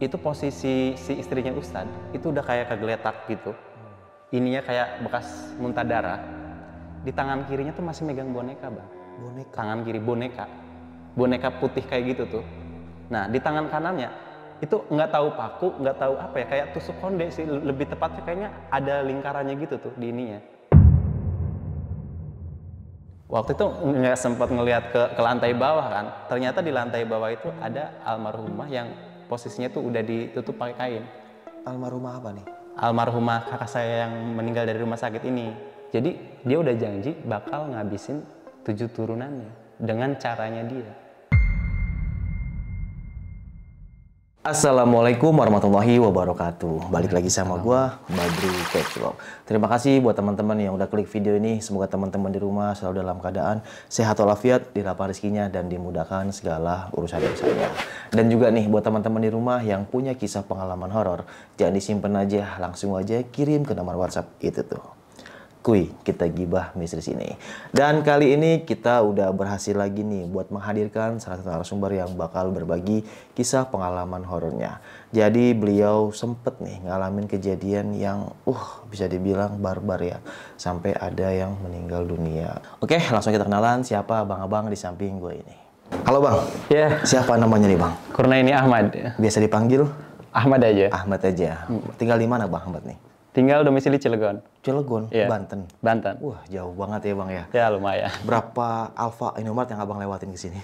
itu posisi si istrinya Ustadz itu udah kayak kegeletak gitu. Ininya kayak bekas muntah darah. Di tangan kirinya tuh masih megang boneka, Bang. Boneka. Tangan kiri boneka. Boneka putih kayak gitu tuh. Nah, di tangan kanannya itu nggak tahu paku, nggak tahu apa ya, kayak tusuk konde sih, lebih tepatnya kayaknya ada lingkarannya gitu tuh di ininya. Waktu itu nggak sempat ngelihat ke lantai bawah kan, ternyata di lantai bawah itu ada almarhumah yang posisinya tuh udah ditutup pakai kain. Almarhumah apa nih? Almarhumah kakak saya yang meninggal dari rumah sakit ini. Jadi dia udah janji bakal ngabisin 7 turunannya dengan caranya dia. Assalamualaikum warahmatullahi wabarakatuh. Balik lagi sama gua, Badri Keclok. Terima kasih buat teman-teman yang udah klik video ini. Semoga teman-teman di rumah selalu dalam keadaan sehat walafiat, dilapang rezekinya dan dimudahkan segala urusan usahanya. Dan juga nih buat teman-teman di rumah yang punya kisah pengalaman horor, jangan disimpan aja, langsung aja kirim ke nomor WhatsApp itu tuh. Kuy, kita gibah misteri sini. Dan kali ini kita udah berhasil lagi nih buat menghadirkan salah satu narasumber yang bakal berbagi kisah pengalaman horornya. Jadi beliau sempet nih ngalamin kejadian yang bisa dibilang barbar ya. Sampai ada yang meninggal dunia. Oke, langsung kita kenalan siapa abang-abang di samping gue ini. Halo Bang. Ya. Siapa namanya nih Bang? Kurnaini Ahmad. Biasa dipanggil? Ahmad aja. Ahmad aja. Tinggal di mana Bang Ahmad nih? Tinggal domisili Cilegon. Cilegon, Iya. Banten. Banten. Wah, jauh banget ya Bang ya. Ya lumayan. Berapa Alfa Indomaret yang Abang lewatin ke sini?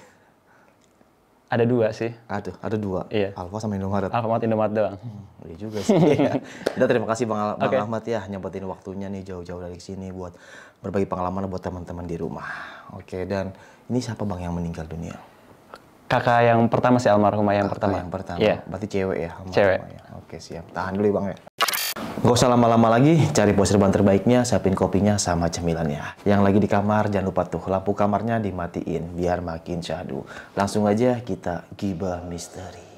Ada 2 sih. Ada 2. Iya. Alfa sama Indomaret. Alfamart Indomaret doang. Iya juga sih. Ya. Udah terima kasih Bang Oke. Ahmad ya nyempetin waktunya nih jauh-jauh dari sini buat berbagi pengalaman buat teman-teman di rumah. Oke, dan ini siapa Bang yang meninggal dunia? Kakak yang pertama sih, almarhumah yang pertama. Yang pertama. Iya. Berarti cewek ya? Cewek. Ya. Oke, siap. Tahan dulu ya Bang ya. Gak usah lama-lama lagi, cari pose ban terbaiknya, siapin kopinya sama cemilannya. Yang lagi di kamar, jangan lupa tuh lampu kamarnya dimatiin biar makin syahdu. Langsung aja kita gibah misteri.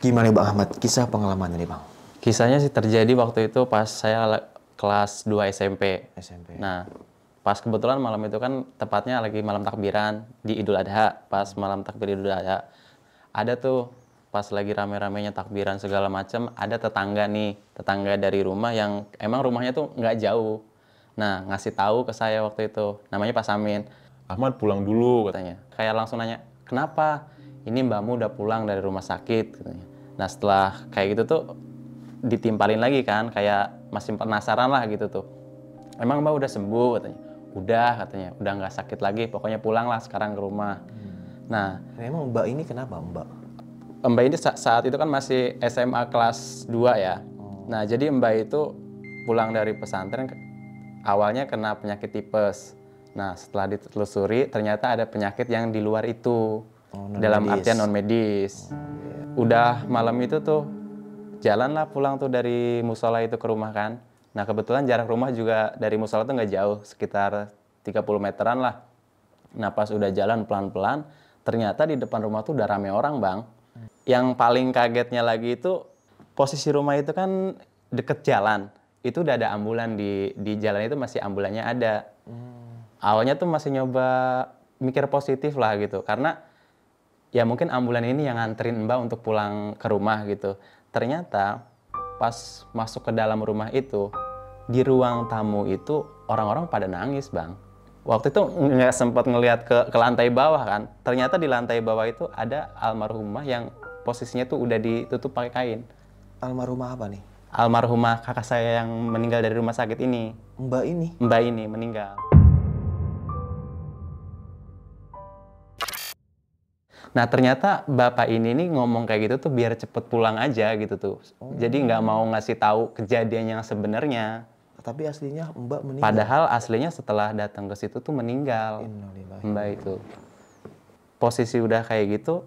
Gimana nih Bang Ahmad, kisah pengalamannya nih Bang? Kisahnya sih terjadi waktu itu pas saya kelas 2 SMP. SMP. Nah, pas kebetulan malam itu kan tepatnya lagi malam takbiran di Idul Adha. Pas malam takbir Idul Adha, ada tuh pas lagi rame-ramenya takbiran segala macam, ada tetangga dari rumah yang emang rumahnya tuh nggak jauh. Nah, ngasih tahu ke saya waktu itu, namanya Pak Samin. Ahmad pulang dulu katanya. Kayak langsung nanya, kenapa? Ini mbakmu udah pulang dari rumah sakit katanya. Nah, setelah kayak gitu tuh ditimpalin lagi kan, kayak masih penasaran lah gitu tuh. Emang mbak udah sembuh katanya. Udah katanya, udah nggak sakit lagi, pokoknya pulang lah sekarang ke rumah. Nah, Emang Mbak ini kenapa Mbak? Mbak ini saat itu kan masih SMA kelas 2 ya. Nah, jadi Mbak itu pulang dari pesantren awalnya kena penyakit tipes. Nah, setelah ditelusuri ternyata ada penyakit yang di luar itu. Dalam artian non medis. Udah malam itu tuh jalanlah pulang tuh dari musola itu ke rumah kan. Nah, kebetulan jarak rumah juga dari musola tuh nggak jauh, sekitar 30 meteran lah. Nah, pas udah jalan pelan-pelan, ternyata di depan rumah tuh udah rame orang Bang. Yang paling kagetnya lagi itu posisi rumah itu kan deket jalan. Itu udah ada ambulan di jalan itu, masih ambulannya ada. Awalnya tuh masih nyoba mikir positif lah gitu, karena ya mungkin ambulan ini yang nganterin Mbak untuk pulang ke rumah gitu. Ternyata pas masuk ke dalam rumah itu, di ruang tamu itu orang-orang pada nangis Bang. Waktu itu nggak sempat ngelihat ke lantai bawah kan. Ternyata di lantai bawah itu ada almarhumah yang posisinya tuh udah ditutup pakai kain. Almarhumah apa nih? Almarhumah kakak saya yang meninggal dari rumah sakit ini. Mbak ini? Mbak ini meninggal. Nah, ternyata bapak ini nih ngomong kayak gitu tuh biar cepet pulang aja gitu tuh. Jadi nggak mau ngasih tahu kejadian yang sebenarnya. Tapi aslinya Mbak meninggal. Padahal aslinya setelah datang ke situ tuh meninggal. Innalillahi. Mbak itu. Posisi udah kayak gitu,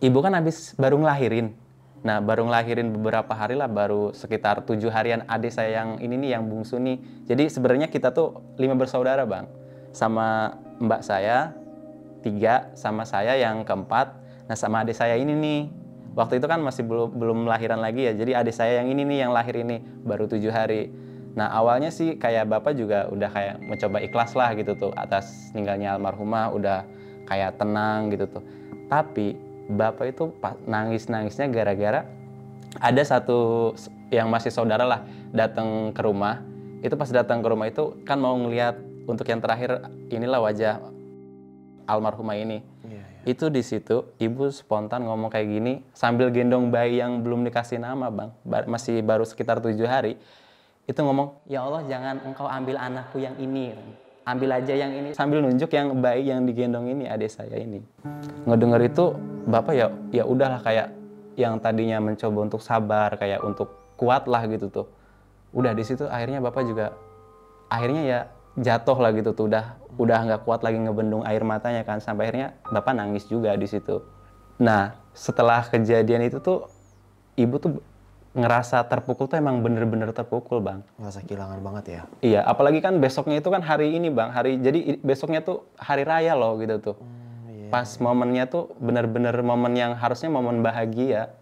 ibu kan habis baru ngelahirin. Nah, baru ngelahirin beberapa hari lah, baru sekitar 7 harian adik saya yang ini nih, yang bungsu nih. Jadi sebenarnya kita tuh 5 bersaudara, Bang. Sama mbak saya 3, sama saya yang keempat. Nah, sama adik saya ini nih. Waktu itu kan masih belum lahiran lagi ya. Jadi adik saya yang ini nih, yang lahir ini baru 7 hari. Nah, awalnya sih kayak bapak juga udah kayak mencoba ikhlas lah gitu tuh atas meninggalnya almarhumah, udah kayak tenang gitu tuh. Tapi bapak itu nangis-nangisnya gara-gara ada satu yang masih saudara lah datang ke rumah. Itu pas datang ke rumah itu kan mau ngelihat untuk yang terakhir inilah wajah almarhumah ini. Itu di situ ibu spontan ngomong kayak gini sambil gendong bayi yang belum dikasih nama, Bang. Masih baru sekitar 7 hari. Itu ngomong, "Ya Allah, jangan engkau ambil anakku yang ini. Ambil aja yang ini." Sambil nunjuk yang bayi yang digendong ini, adik saya ini. Ngedenger itu, bapak ya udahlah, kayak yang tadinya mencoba untuk sabar, kayak untuk kuat lah gitu tuh. Udah di situ akhirnya bapak juga akhirnya ya jatuh lah gitu tuh, udah nggak kuat lagi ngebendung air matanya kan, sampai akhirnya bapak nangis juga di situ. Nah, setelah kejadian itu tuh ibu tuh ngerasa terpukul tuh, emang bener-bener terpukul, Bang. Ngerasa kehilangan banget ya? Iya, apalagi kan besoknya itu kan hari ini, Bang. Jadi besoknya tuh hari raya loh gitu tuh. Pas momennya tuh bener-bener momen yang harusnya momen bahagia.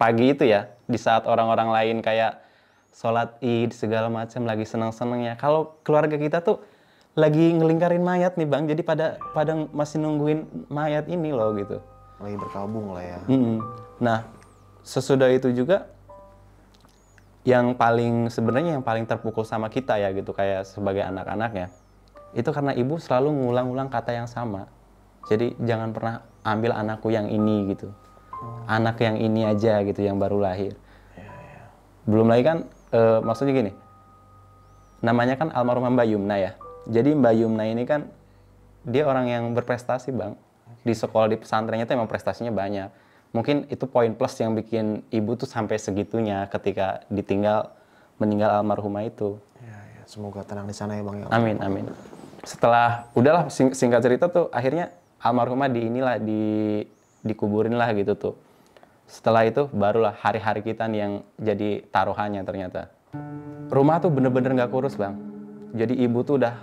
Pagi itu ya, di saat orang-orang lain kayak sholat id segala macam lagi seneng-senengnya. Kalau keluarga kita tuh lagi ngelingkarin mayat nih, Bang. Jadi pada masih nungguin mayat ini loh gitu. Lagi berkabung lah ya. Nah, sesudah itu juga sebenarnya yang paling terpukul sama kita ya gitu, kayak sebagai anak-anaknya, itu karena ibu selalu ngulang-ulang kata yang sama. Jadi jangan pernah ambil anakku yang ini gitu, anak yang ini aja gitu yang baru lahir. Belum lagi kan maksudnya gini, namanya kan almarhumah Mbak Yumna ya. Jadi Mbak Yumna ini kan dia orang yang berprestasi, Bang. Di sekolah, di pesantrennya tuh emang prestasinya banyak. Mungkin itu poin plus yang bikin ibu tuh sampai segitunya ketika meninggal almarhumah itu. Ya, semoga tenang di sana ya, Bang. Ya. Amin, amin. Setelah, udahlah singkat cerita tuh akhirnya almarhumah dikuburin lah gitu tuh. Setelah itu barulah hari-hari kita nih yang jadi taruhannya ternyata. Rumah tuh bener-bener nggak kurus, Bang. Jadi ibu tuh udah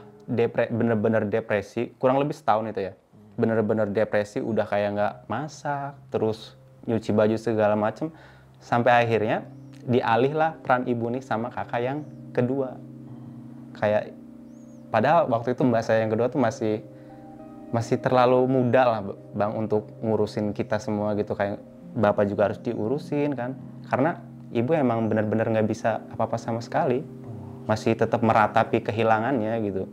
bener-bener depresi, kurang lebih setahun itu ya. Bener-bener depresi, udah kayak nggak masak, terus nyuci baju segala macem, sampai akhirnya dialih lah peran ibu nih sama kakak yang kedua. Kayak padahal waktu itu mbak saya yang kedua tuh masih terlalu muda lah, Bang, untuk ngurusin kita semua gitu. Kayak bapak juga harus diurusin kan, karena ibu emang bener-bener nggak bisa apa-apa sama sekali, masih tetap meratapi kehilangannya gitu.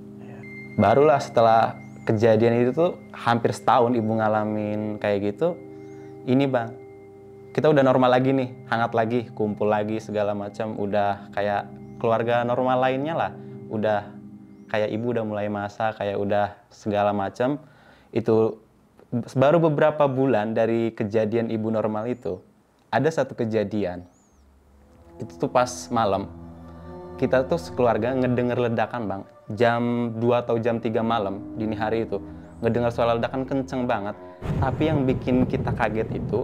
Barulah setelah kejadian itu tuh hampir setahun ibu ngalamin kayak gitu, ini, Bang, kita udah normal lagi nih, hangat lagi, kumpul lagi segala macam, udah kayak keluarga normal lainnya lah. Udah kayak ibu udah mulai masak, kayak udah segala macam. Itu baru beberapa bulan dari kejadian ibu normal itu, ada satu kejadian. Itu tuh pas malam, kita tuh sekeluarga ngedenger ledakan, Bang. Jam 2 atau jam 3 malam, dini hari itu. Ngedengar suara ledakan kenceng banget. Tapi yang bikin kita kaget itu,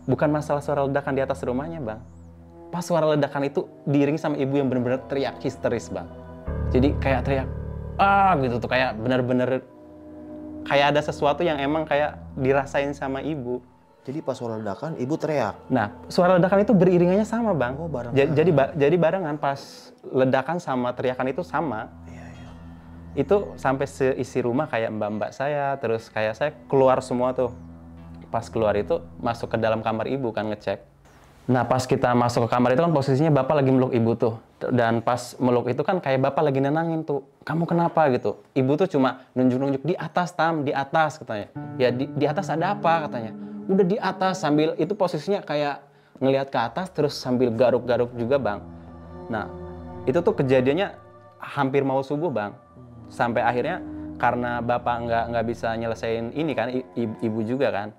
bukan masalah suara ledakan di atas rumahnya, Bang. Pas suara ledakan itu diiringi sama ibu yang benar-benar teriak histeris, Bang. Jadi kayak teriak, gitu tuh. Kayak benar-benar, kayak ada sesuatu yang emang kayak dirasain sama ibu. Jadi pas suara ledakan, ibu teriak? Nah, suara ledakan itu beriringannya sama, Bang. Oh, barengan. Jadi barengan, pas ledakan sama teriakan itu sama. Itu sampai seisi rumah kayak mbak-mbak saya, terus kayak saya keluar semua tuh. Pas keluar itu masuk ke dalam kamar ibu kan, ngecek. Nah, pas kita masuk ke kamar itu kan posisinya bapak lagi meluk ibu tuh. Dan pas meluk itu kan kayak bapak lagi nenangin tuh, "Kamu kenapa?" gitu. Ibu tuh cuma nunjuk-nunjuk, "Di atas, Tam, di atas," katanya. "Ya di atas ada apa?" katanya. "Udah di atas," sambil itu posisinya kayak ngelihat ke atas terus sambil garuk-garuk juga, Bang. Nah, itu tuh kejadiannya hampir mau subuh, Bang. Sampai akhirnya karena bapak nggak bisa nyelesain ini kan, ibu juga kan,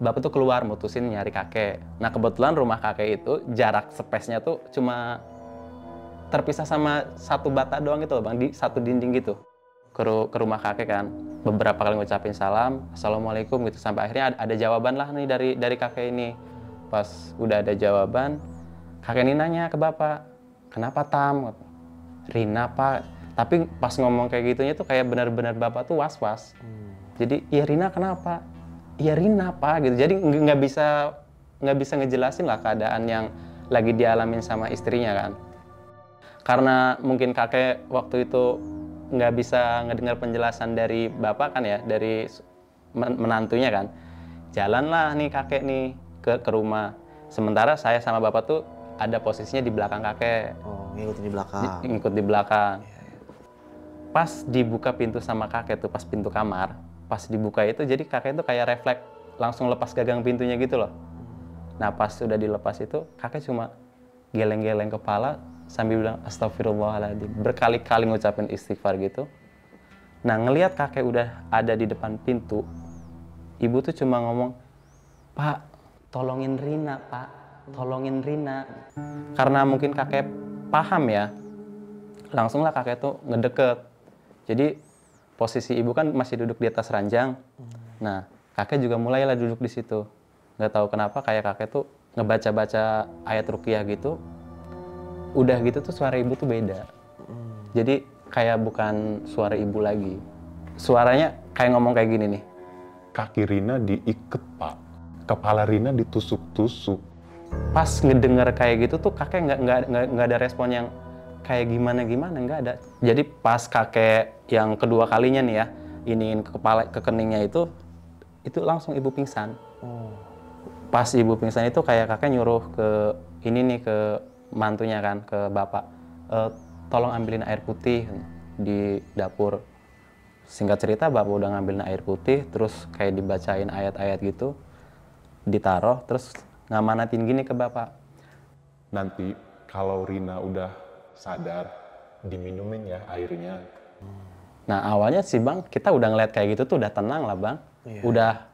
bapak tuh keluar mutusin nyari kakek. Nah, kebetulan rumah kakek itu jarak space-nya tuh cuma terpisah sama satu bata doang gitu loh Bang, di satu dinding gitu. Ke rumah kakek kan, beberapa kali ngucapin salam, assalamualaikum gitu, sampai akhirnya ada jawaban lah nih dari kakek ini. Pas udah ada jawaban, kakek ini nanya ke bapak, kenapa Tam? Rina Pak. Tapi pas ngomong kayak gitunya tuh kayak benar-benar bapak tuh was-was. Jadi ya Rina kenapa? Ya Rina Pak gitu. Jadi nggak bisa ngejelasin lah keadaan yang lagi dialamin sama istrinya kan. Karena mungkin kakek waktu itu nggak bisa ngedengar penjelasan dari bapak kan ya, dari menantunya kan. Jalanlah nih kakek nih ke rumah. Sementara saya sama bapak tuh ada posisinya di belakang kakek. Oh, ngikutin di belakang. Ngikut di belakang. Pas dibuka pintu sama kakek tuh, pas pintu kamar, pas dibuka itu jadi kakek itu kayak refleks langsung lepas gagang pintunya gitu loh. Nah pas sudah dilepas itu kakek cuma geleng-geleng kepala sambil bilang astagfirullahaladzim, berkali-kali ngucapin istighfar gitu. Nah ngelihat kakek udah ada di depan pintu, ibu tuh cuma ngomong, Pak tolongin Rina Pak, tolongin Rina. Karena mungkin kakek paham ya, langsunglah kakek tuh ngedeket. Jadi posisi ibu kan masih duduk di atas ranjang. Nah, kakek juga mulailah duduk di situ. Nggak tahu kenapa kayak kakek tuh ngebaca-baca ayat ruqyah gitu. Udah gitu tuh suara ibu tuh beda. Jadi kayak bukan suara ibu lagi. Suaranya kayak ngomong kayak gini nih. Kaki Rina diikat, Pak. Kepala Rina ditusuk-tusuk. Pas ngedenger kayak gitu tuh kakek nggak ada respon yang kayak gimana nggak ada. Jadi pas kakek yang kedua kalinya nih ya, iniin ke keningnya itu langsung ibu pingsan. Pas ibu pingsan itu kayak kakek nyuruh ke ini nih ke mantunya kan, ke bapak, tolong ambilin air putih di dapur. Singkat cerita bapak udah ngambilin air putih, terus kayak dibacain ayat-ayat gitu, ditaruh, terus ngamanatin gini ke bapak. Nanti kalau Rina udah sadar, diminumin ya airnya. Nah awalnya sih Bang, kita udah ngeliat kayak gitu tuh udah tenang lah Bang. Udah,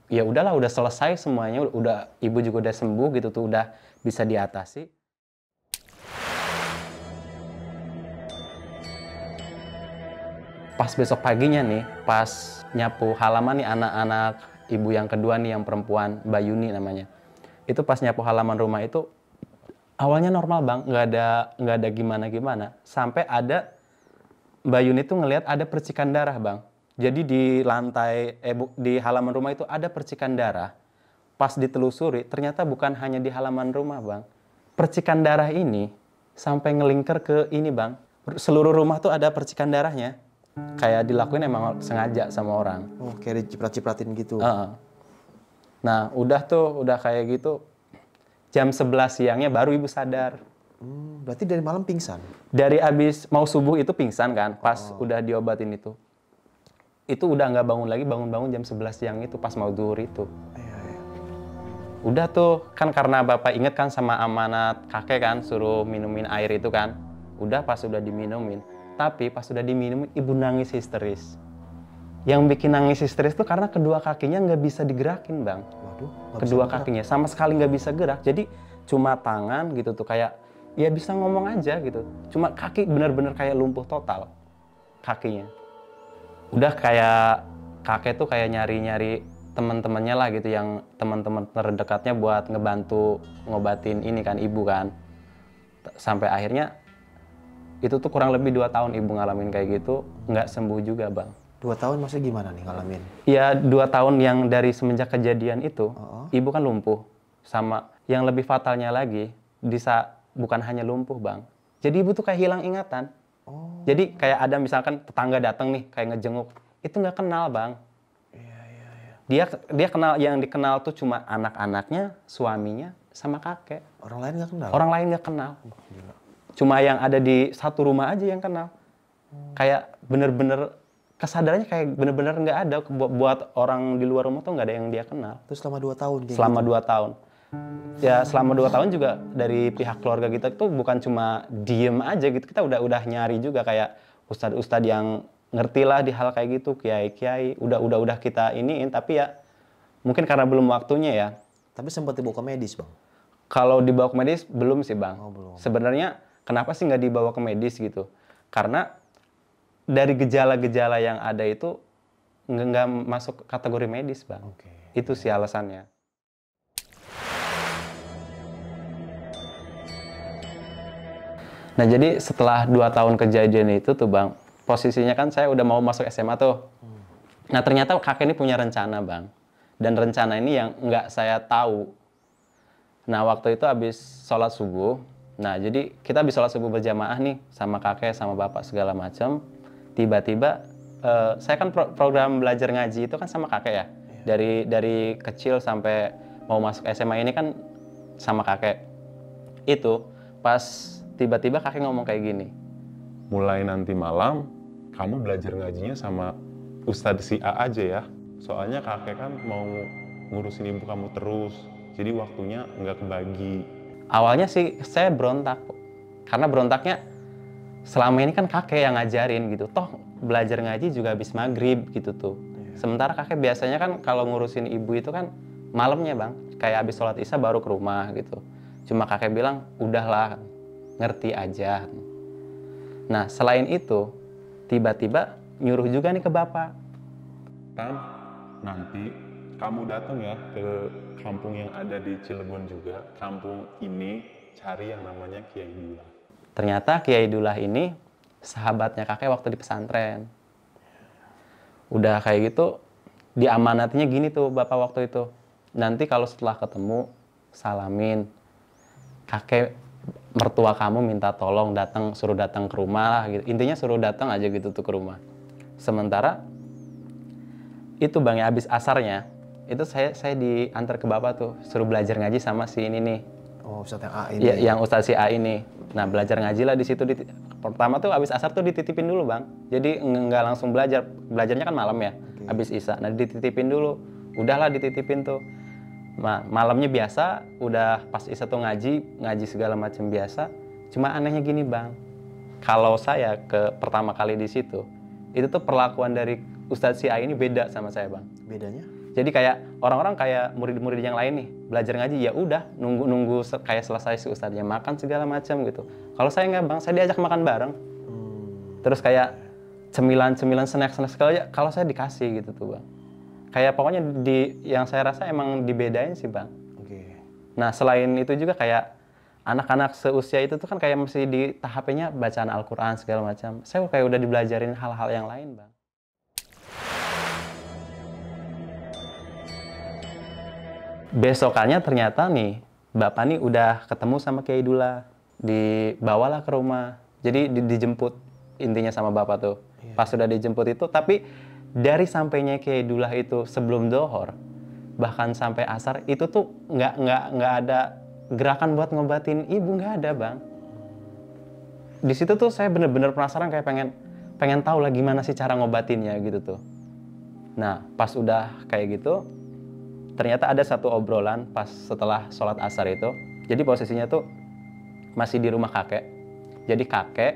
ya udahlah udah selesai semuanya, udah ibu juga udah sembuh gitu tuh, udah bisa diatasi. Pas besok paginya nih, pas nyapu halaman nih anak-anak ibu yang kedua nih yang perempuan, Mbak Yuni namanya. Itu pas nyapu halaman rumah itu awalnya normal Bang, nggak ada gimana-gimana. Sampai ada Mbak Yuni tuh ngelihat ada percikan darah Bang. Jadi di lantai, di halaman rumah itu ada percikan darah. Pas ditelusuri, ternyata bukan hanya di halaman rumah Bang. Percikan darah ini sampai ngelingker ke ini Bang. Seluruh rumah tuh ada percikan darahnya. Kayak dilakuin emang sengaja sama orang. Oh, kayak diciprat-cipratin gitu. Nah, udah kayak gitu. Jam 11 siangnya baru ibu sadar. Berarti dari malam pingsan? Dari abis mau subuh itu pingsan kan, pas udah diobatin itu. Itu udah nggak bangun lagi, bangun-bangun jam 11 siang itu pas mau zuhur itu. Udah tuh, kan karena bapak inget kan sama amanat kakek kan, suruh minumin air itu kan. Udah pas udah diminumin. Tapi pas udah diminumin, ibu nangis histeris. Yang bikin nangis histeris tuh karena kedua kakinya nggak bisa digerakin Bang. Waduh, Kedua kakinya sama sekali nggak bisa gerak. Jadi cuma tangan gitu tuh kayak ya bisa ngomong aja gitu. Cuma kaki bener-bener kayak lumpuh total kakinya. Udah kayak kakek tuh kayak nyari-nyari teman-temannya lah gitu, yang teman-teman terdekatnya buat ngebantu ngobatin ini kan ibu kan. Sampai akhirnya itu tuh kurang lebih 2 tahun ibu ngalamin kayak gitu, nggak sembuh juga Bang. 2 tahun maksudnya gimana nih ngalamin? Ya 2 tahun yang dari semenjak kejadian itu, ibu kan lumpuh. Sama yang lebih fatalnya lagi, bukan hanya lumpuh Bang. Jadi ibu tuh kayak hilang ingatan. Jadi kayak ada misalkan tetangga datang nih, kayak ngejenguk. Itu nggak kenal Bang. Dia kenal, yang dikenal tuh cuma anak-anaknya, suaminya, sama kakek. Orang lain nggak kenal? Orang lain nggak kenal. Cuma yang ada di satu rumah aja yang kenal. Kayak bener-bener kesadarannya kayak bener-bener nggak ada, buat orang di luar rumah tuh nggak ada yang dia kenal. Terus selama 2 tahun? Selama 2 tahun. Ya selama 2 tahun juga dari pihak keluarga kita tuh bukan cuma diem aja gitu, kita udah nyari juga kayak ustadz-ustadz yang ngerti lah di hal kayak gitu, kiai-kiai, udah kita iniin, tapi ya mungkin karena belum waktunya ya. Tapi sempat dibawa ke medis Bang? Kalau dibawa ke medis belum sih Bang. Oh, belum. Sebenarnya kenapa sih nggak dibawa ke medis gitu? Karena dari gejala-gejala yang ada itu nggak masuk kategori medis, Bang. Itu sih alasannya. Nah, jadi setelah 2 tahun kejadian itu tuh, Bang, posisinya kan saya udah mau masuk SMA tuh. Nah, ternyata kakek ini punya rencana, Bang. Dan rencana ini yang nggak saya tahu. Nah, waktu itu habis sholat subuh. Nah, jadi kita habis sholat subuh berjamaah nih sama kakek, sama bapak segala macam. Tiba-tiba, saya kan program belajar ngaji itu kan sama kakek ya. Dari kecil sampai mau masuk SMA ini kan sama kakek. Itu pas tiba-tiba kakek ngomong kayak gini. Mulai nanti malam, kamu belajar ngajinya sama Ustadz si A aja ya. Soalnya kakek kan mau ngurusin ibu kamu terus. Jadi waktunya nggak kebagi. Awalnya sih saya berontak. Karena berontaknya selama ini kan kakek yang ngajarin gitu. Toh belajar ngaji juga habis maghrib gitu tuh. Sementara kakek biasanya kan kalau ngurusin ibu itu kan malamnya, Bang. Kayak habis sholat isya baru ke rumah gitu. Cuma kakek bilang, udahlah, ngerti aja. Nah, selain itu, tiba-tiba nyuruh juga nih ke bapak. Tan, nanti kamu datang ya ke kampung yang ada di Cilegon juga. Kampung ini cari yang namanya Kiai Dullah. Ternyata Kiai Dullah ini sahabatnya kakek waktu di pesantren. Udah kayak gitu, diamanatinya gini tuh bapak waktu itu. Nanti kalau setelah ketemu, salamin. Kakek mertua kamu minta tolong suruh datang ke rumah lah gitu. Intinya suruh datang aja gitu tuh ke rumah. Sementara itu, Bang, ya habis asarnya, itu saya diantar ke bapak tuh, suruh belajar ngaji sama si ini nih. Oh, Ustadz yang A ini. Ya, yang Ustadz si A ini. Nah, belajar ngaji lah di situ. Pertama tuh habis asar tuh dititipin dulu, Bang. Jadi nggak langsung belajar. Belajarnya kan malam ya, habis isya. Nah, dititipin dulu. Udahlah dititipin tuh. Malamnya biasa, udah pas isya tuh ngaji segala macam biasa. Cuma anehnya gini, Bang. Kalau saya pertama kali di situ, itu tuh perlakuan dari Ustadz si A ini beda sama saya, Bang. Bedanya? Jadi kayak orang-orang kayak murid-murid yang lain nih, belajar ngaji ya udah nunggu kayak selesai si ustadznya makan segala macam gitu. Kalau saya nggak, Bang, saya diajak makan bareng. Terus kayak cemilan snack segala, kalau saya dikasih gitu tuh, Bang. Kayak pokoknya yang saya rasa emang dibedain sih, Bang. Nah, selain itu juga kayak anak-anak seusia itu tuh kan kayak masih di tahapnya bacaan Al-Qur'an segala macam. Saya kayak udah dibelajarin hal-hal yang lain, Bang. Besokannya ternyata nih, bapak nih udah ketemu sama Kiai Dullah. Dibawalah ke rumah. Jadi dijemput intinya sama bapak tuh. Pas sudah dijemput itu, tapi dari sampainya Kiai Dullah itu sebelum dohor, bahkan sampai asar, itu tuh nggak ada gerakan buat ngobatin ibu, nggak ada, Bang. Di situ tuh saya bener-bener penasaran, kayak pengen tahu lah gimana sih cara ngobatinnya gitu tuh. Nah, pas udah kayak gitu, ternyata ada satu obrolan pas setelah sholat asar itu. Jadi posisinya tuh masih di rumah kakek. Jadi kakek,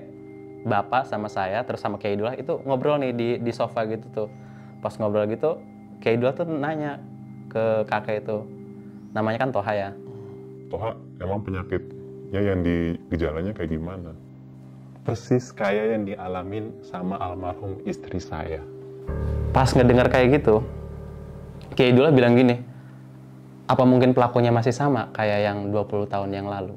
bapak sama saya, terus sama Kiai Dullah itu ngobrol nih di sofa gitu tuh. Pas ngobrol gitu, Kiai Dullah tuh nanya ke kakek itu. Namanya kan Toha ya. Toha, emang penyakitnya yang gejalanya kayak gimana? Persis kayak yang dialamin sama almarhum istri saya. Pas ngedengar kayak gitu, Kiai Dullah bilang gini, apa mungkin pelakunya masih sama kayak yang 20 tahun yang lalu?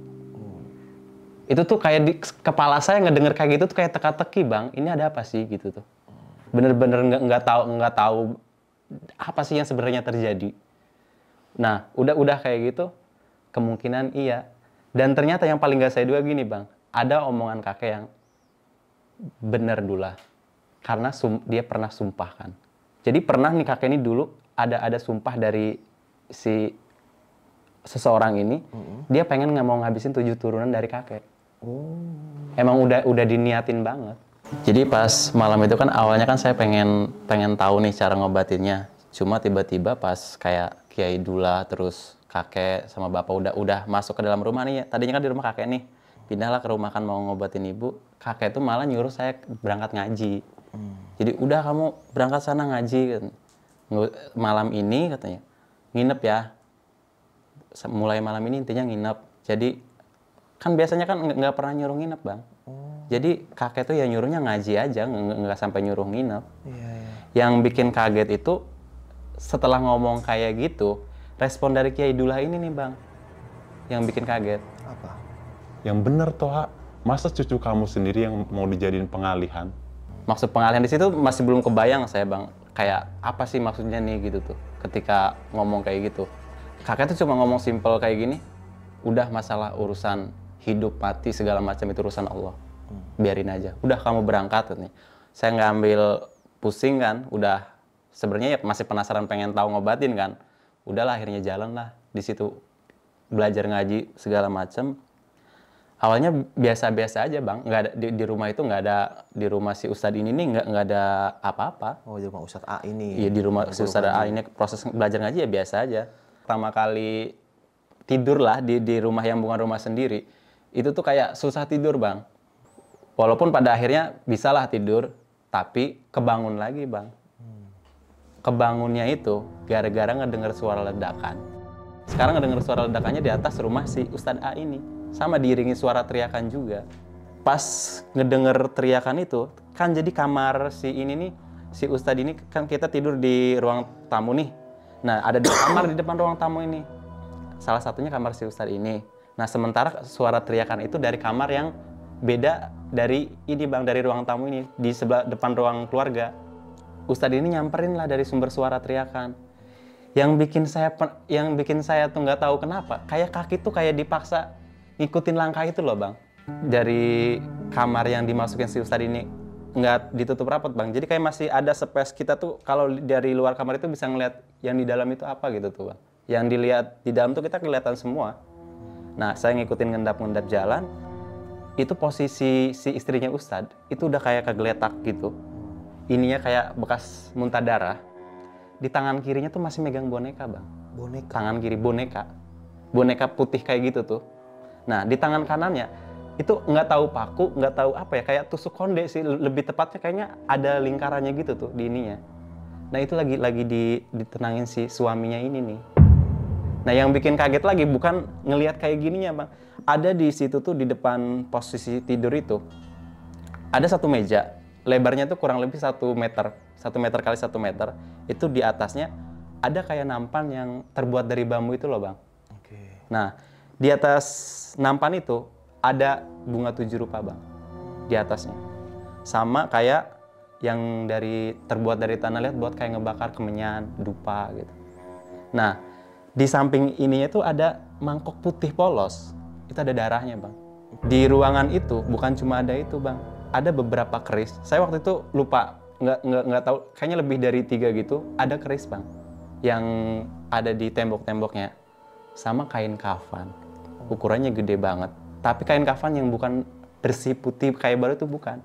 Itu tuh kayak di kepala saya ngedenger kayak gitu tuh kayak teka-teki, Bang. Ini ada apa sih gitu tuh? Bener-bener nggak tahu apa sih yang sebenarnya terjadi. Nah, udah kayak gitu, kemungkinan iya. Dan ternyata yang paling nggak saya duga gini, Bang. Ada omongan kakek yang bener Dullah. Karena dia pernah sumpahkan. Jadi pernah nih kakek ini dulu ada sumpah dari si seseorang ini, dia pengen nggak mau ngabisin 7 turunan dari kakek. Emang udah diniatin banget. Jadi pas malam itu kan awalnya kan saya pengen tahu nih cara ngobatinnya. Cuma tiba-tiba pas kayak Kiai Dullah terus kakek sama bapak udah masuk ke dalam rumah nih. Tadinya kan di rumah kakek nih. Pindahlah ke rumah kan mau ngobatin ibu. Kakek tuh malah nyuruh saya berangkat ngaji. Jadi udah kamu berangkat sana ngaji. Malam ini katanya nginep ya. Mulai malam ini intinya nginep. Jadi Kan biasanya kan nggak pernah nyuruh nginep, Bang. Jadi kakek tuh ya nyuruhnya ngaji aja, nggak sampai nyuruh nginep. Iya, iya. Yang bikin kaget itu setelah ngomong kayak gitu, respon dari Kiai Dullah ini nih, Bang, yang bikin kaget. Apa? Yang bener Toha, masa cucu kamu sendiri yang mau dijadiin pengalihan? Maksud pengalihan di situ masih belum kebayang saya, Bang. Kayak apa sih maksudnya nih gitu tuh ketika ngomong kayak gitu. Kakek tuh cuma ngomong simpel kayak gini, udah masalah urusan hidup mati segala macam itu urusan Allah. Biarin aja. Udah kamu berangkat nih. Saya nggak ambil pusing kan, udah sebenarnya ya masih penasaran pengen tahu ngobatin kan. Udahlah akhirnya jalan lah di situ belajar ngaji segala macam. Awalnya biasa-biasa aja, Bang. Nggak ada di rumah itu nggak ada, di rumah si Ustadz ini nih nggak ada apa-apa. Oh, di rumah Ustadz A ini. Iya, di rumah si Ustadz A ini proses belajar ngaji ya biasa aja. Pertama kali tidur lah di rumah yang bukan rumah sendiri, itu tuh kayak susah tidur, Bang. Walaupun pada akhirnya bisalah tidur, tapi kebangun lagi, Bang. Kebangunnya itu gara-gara ngedenger suara ledakan. Sekarang ngedenger suara ledakannya di atas rumah si Ustadz A ini. Sama diiringi suara teriakan juga. Pas ngedenger teriakan itu, kan jadi kamar si ini nih, si Ustadz ini kan kita tidur di ruang tamu nih. Nah, ada dua kamar di depan ruang tamu ini. Salah satunya kamar si Ustadz ini. Nah, sementara suara teriakan itu dari kamar yang beda dari ini, Bang, dari ruang tamu ini, di sebelah depan ruang keluarga. Ustadz ini nyamperin lah dari sumber suara teriakan. Yang bikin saya tuh nggak tahu kenapa, kayak kaki tuh kayak dipaksa ngikutin langkah itu loh, Bang. Dari kamar yang dimasukin si Ustadz ini nggak ditutup rapat, Bang. Jadi kayak masih ada space, kita tuh kalau dari luar kamar itu bisa ngeliat yang di dalam itu apa gitu tuh, Bang. Yang dilihat di dalam tuh kita kelihatan semua. Nah, saya ngikutin ngendap-ngendap jalan, itu posisi si istrinya Ustadz itu udah kayak kegeletak gitu. Ininya kayak bekas muntah darah. Di tangan kirinya tuh masih megang boneka, Bang. Boneka? Tangan kiri boneka. Boneka putih kayak gitu tuh. Nah, di tangan kanannya itu nggak tahu paku, nggak tahu apa ya, kayak tusuk konde sih, lebih tepatnya kayaknya ada lingkarannya gitu tuh di ininya. Nah, itu lagi ditenangin si suaminya ini nih. Nah, yang bikin kaget lagi bukan ngelihat kayak gininya, Bang. Ada di situ tuh di depan posisi tidur itu ada satu meja, lebarnya tuh kurang lebih 1 meter, 1 meter kali 1 meter. Itu di atasnya ada kayak nampan yang terbuat dari bambu itu loh, Bang. Oke. Nah, di atas nampan itu ada bunga 7 rupa, Bang, di atasnya. Sama kayak yang terbuat dari tanah liat buat kayak ngebakar kemenyan, dupa gitu. Nah, di samping ininya tuh ada mangkok putih polos. Itu ada darahnya, Bang. Di ruangan itu bukan cuma ada itu, Bang. Ada beberapa keris. Saya waktu itu lupa, nggak tahu. Kayaknya lebih dari 3 gitu. Ada keris, Bang, yang ada di tembok-temboknya. Sama kain kafan. Ukurannya gede banget. Tapi kain kafan yang bukan bersih putih kayak baru itu bukan.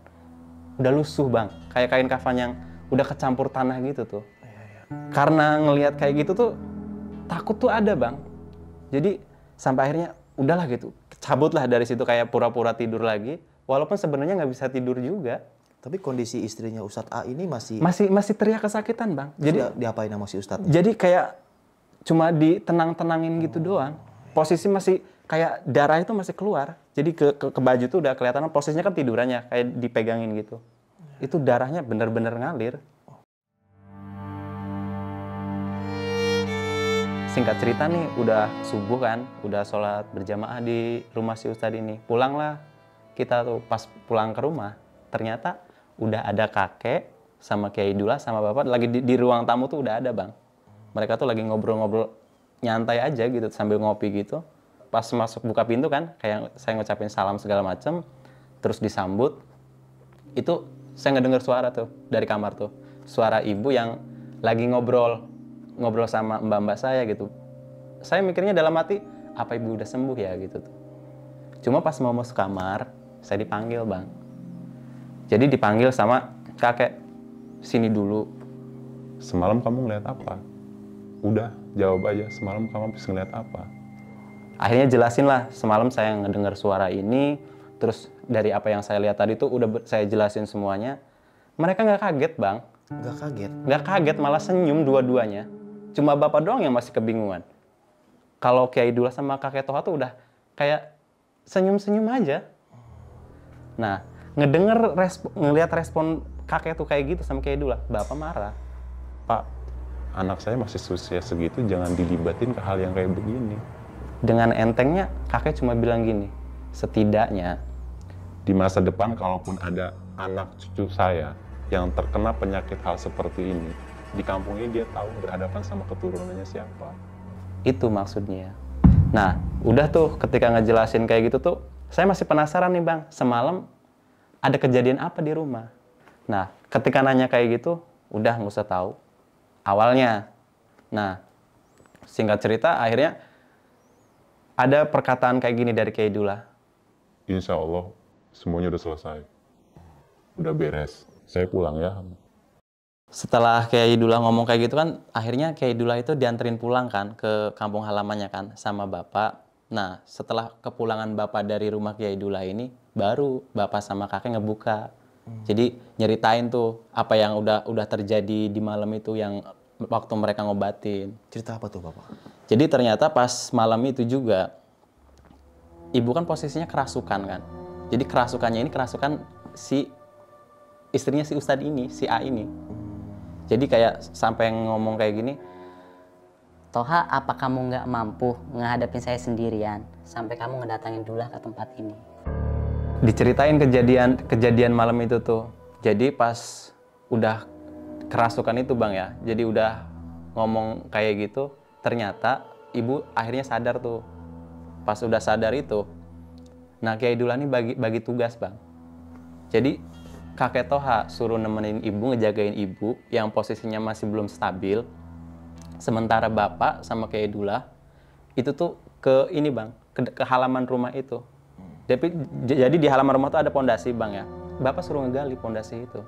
Udah lusuh, Bang. Kayak kain kafan yang udah kecampur tanah gitu tuh. Karena ngelihat kayak gitu tuh takut tuh ada, Bang. Jadi sampai akhirnya udahlah gitu, cabutlah dari situ kayak pura-pura tidur lagi. Walaupun sebenarnya nggak bisa tidur juga. Tapi kondisi istrinya Ustadz A ini masih teriak kesakitan, Bang. Jadi diapain sama si Ustadz? Jadi kayak cuma ditenang-tenangin gitu doang. Posisi masih kayak darah itu masih keluar. Jadi ke baju tuh udah kelihatan posisinya kan tidurannya kayak dipegangin gitu. Itu darahnya bener-bener ngalir. Singkat cerita nih, udah subuh kan, udah sholat berjamaah di rumah si Ustadz ini. Pulanglah kita tuh, pas pulang ke rumah, ternyata udah ada kakek sama Kiai Dullah sama bapak lagi di ruang tamu tuh udah ada, Bang. Mereka tuh lagi ngobrol-ngobrol nyantai aja gitu sambil ngopi gitu. Pas masuk buka pintu kan, kayak saya ngucapin salam segala macem, terus disambut. Itu saya ngedenger suara tuh dari kamar tuh, suara ibu yang lagi ngobrol sama mbak-mbak saya gitu. Saya mikirnya dalam hati, apa ibu udah sembuh ya gitu tuh. Cuma pas mau masuk kamar, saya dipanggil, Bang. Jadi dipanggil sama kakek, sini dulu. Semalam kamu ngeliat apa? Udah, jawab aja. Semalam kamu bisa ngeliat apa? Akhirnya jelasin lah, semalam saya ngedengar suara ini, terus dari apa yang saya lihat tadi tuh udah saya jelasin semuanya. Mereka nggak kaget, Bang. Nggak kaget? Nggak kaget, malah senyum dua-duanya. Cuma bapak doang yang masih kebingungan. Kalau Kiai Dullah sama kakek Toha tuh udah kayak senyum-senyum aja. Nah, ngelihat respon kakek tuh kayak gitu sama kayak Idul, bapak marah. Pak, anak saya masih usia segitu, jangan dilibatin ke hal yang kayak begini. Dengan entengnya kakek cuma bilang gini, setidaknya Di masa depan kalaupun ada anak cucu saya yang terkena penyakit hal seperti ini, di kampung ini dia tahu berhadapan sama keturunannya siapa. itu maksudnya. Nah, udah tuh ketika ngejelasin kayak gitu tuh, saya masih penasaran nih Bang, semalam ada kejadian apa di rumah. Nah, ketika nanya kayak gitu, udah nggak usah tahu awalnya. Nah, singkat cerita akhirnya ada perkataan kayak gini dari Kiai Dullah. Insya Allah semuanya udah selesai. Udah beres. Saya pulang ya. Setelah Kiai Dullah ngomong kayak gitu kan, akhirnya Kiai Dullah itu dianterin pulang kan ke kampung halamannya kan sama bapak. Nah, setelah kepulangan bapak dari rumah Kiai Dullah ini, baru bapak sama kakek ngebuka. Jadi nyeritain tuh apa yang udah terjadi di malam itu yang waktu mereka ngobatin. Cerita apa tuh Bapak? Jadi ternyata pas malam itu juga ibu kan posisinya kerasukan kan. Jadi kerasukannya ini kerasukan si istrinya si Ustadz ini, si A ini. Jadi kayak sampai ngomong kayak gini, Toha, apa kamu nggak mampu ngehadapin saya sendirian sampai kamu ngedatangin Dullah ke tempat ini? diceritain kejadian malam itu tuh. Jadi pas udah kerasukan itu Bang ya, jadi udah ngomong kayak gitu, ternyata ibu akhirnya sadar tuh. Pas udah sadar itu, nah Kiai Dullah ini bagi tugas Bang. Jadi kakek Toha suruh nemenin ibu, ngejagain ibu yang posisinya masih belum stabil. Sementara bapak sama Kiai Dullah itu tuh ke ini Bang, ke halaman rumah itu. Jadi di halaman rumah tuh ada pondasi Bang ya. Bapak suruh ngegali pondasi itu.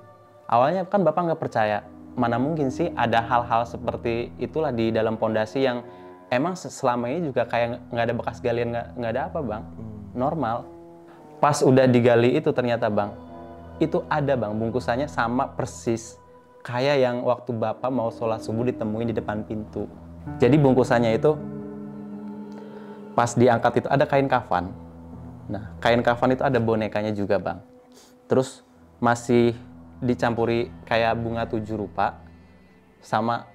Awalnya kan bapak nggak percaya, mana mungkin sih ada hal-hal seperti itulah di dalam pondasi yang emang selama ini juga kayak nggak ada bekas galian, nggak ada apa Bang, normal. Pas udah digali itu ternyata Bang, itu ada Bang bungkusannya sama persis kayak yang waktu bapak mau sholat subuh ditemuin di depan pintu. Jadi bungkusannya itu pas diangkat itu ada kain kafan. Nah, kain kafan itu ada bonekanya juga Bang. Terus masih dicampuri kayak bunga 7 rupa sama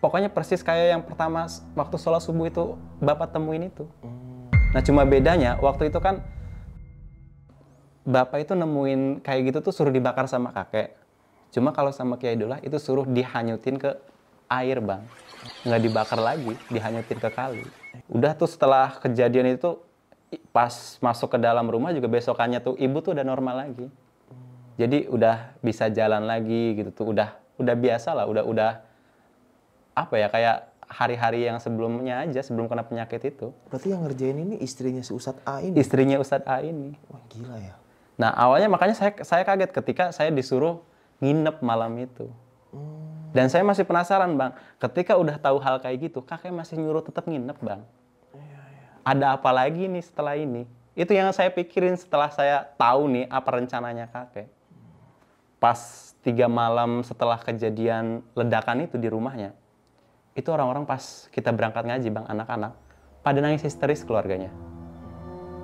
pokoknya persis kayak yang pertama waktu sholat subuh itu bapak temuin itu. Nah, cuma bedanya waktu itu kan bapak itu nemuin kayak gitu tuh suruh dibakar sama kakek. Cuma kalau sama Kiai Dullah itu suruh dihanyutin ke air Bang. Nggak dibakar lagi, dihanyutin ke kali. Udah tuh setelah kejadian itu pas masuk ke dalam rumah juga besokannya tuh ibu tuh udah normal lagi. Jadi udah bisa jalan lagi gitu tuh, udah biasa lah, udah apa ya kayak hari-hari yang sebelumnya aja sebelum kena penyakit itu. Berarti yang ngerjain ini istrinya si Ustadz A ini? Istrinya Ustadz A ini. Wah gila ya. Nah awalnya makanya saya kaget ketika saya disuruh nginep malam itu. Dan saya masih penasaran Bang, ketika udah tahu hal kayak gitu, kakek masih nyuruh tetap nginep Bang. Ada apa lagi nih setelah ini? Itu yang saya pikirin setelah saya tahu nih apa rencananya kakek. Pas 3 malam setelah kejadian ledakan itu di rumahnya, itu orang-orang pas kita berangkat ngaji Bang, anak-anak, pada nangis histeris keluarganya.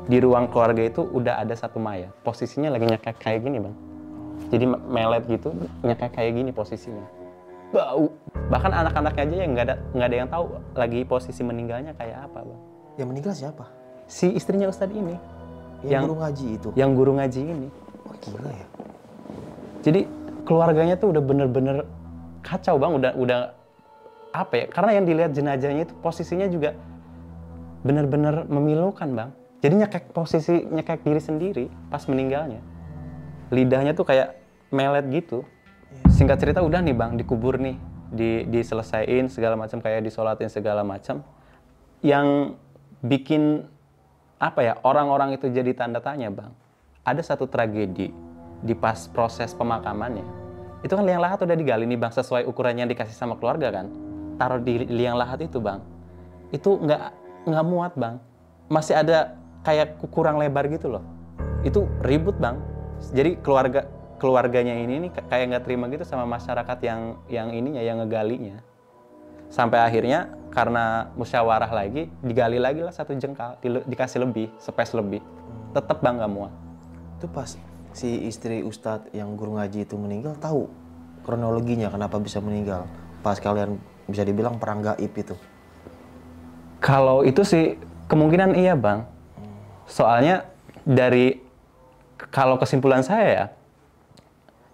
Di ruang keluarga itu udah ada satu mayat, posisinya lagi nyekek kayak gini Bang. Jadi melet gitu, nyekek kayak gini posisinya. Bau. Bahkan anak-anaknya aja yang nggak ada yang tahu lagi posisi meninggalnya kayak apa Bang. Yang meninggal siapa? Si istrinya Ustadz ini. Yang guru ngaji itu? Yang guru ngaji ini. Wah gila ya. Jadi keluarganya tuh udah bener-bener kacau Bang, udah apa ya? Karena yang dilihat jenazahnya itu posisinya juga bener-bener memilukan Bang. Jadi nyekek diri sendiri pas meninggalnya. Lidahnya tuh kayak melet gitu. Singkat cerita udah nih Bang, dikubur nih, diselesain segala macam, kayak disolatin segala macam. Yang bikin apa ya, orang-orang itu jadi tanda tanya Bang. Ada satu tragedi di pas proses pemakamannya. Itu kan liang lahat udah digali nih Bang, sesuai ukurannya yang dikasih sama keluarga kan. Taruh di liang lahat itu Bang, itu nggak muat Bang. Masih ada kayak kurang lebar gitu loh. Itu ribut Bang. Jadi keluarganya ini kayak nggak terima gitu sama masyarakat yang ininya, yang ngegalinya. Sampai akhirnya karena musyawarah lagi, digali lagi lah 1 jengkal, dikasih lebih, space lebih. Tetap Bang nggak muat. Itu pas si istri Ustadz yang guru ngaji itu meninggal, tahu kronologinya kenapa bisa meninggal? Pas kalian bisa dibilang perang gaib itu. Kalau itu sih kemungkinan iya Bang. Soalnya kalau kesimpulan saya ya,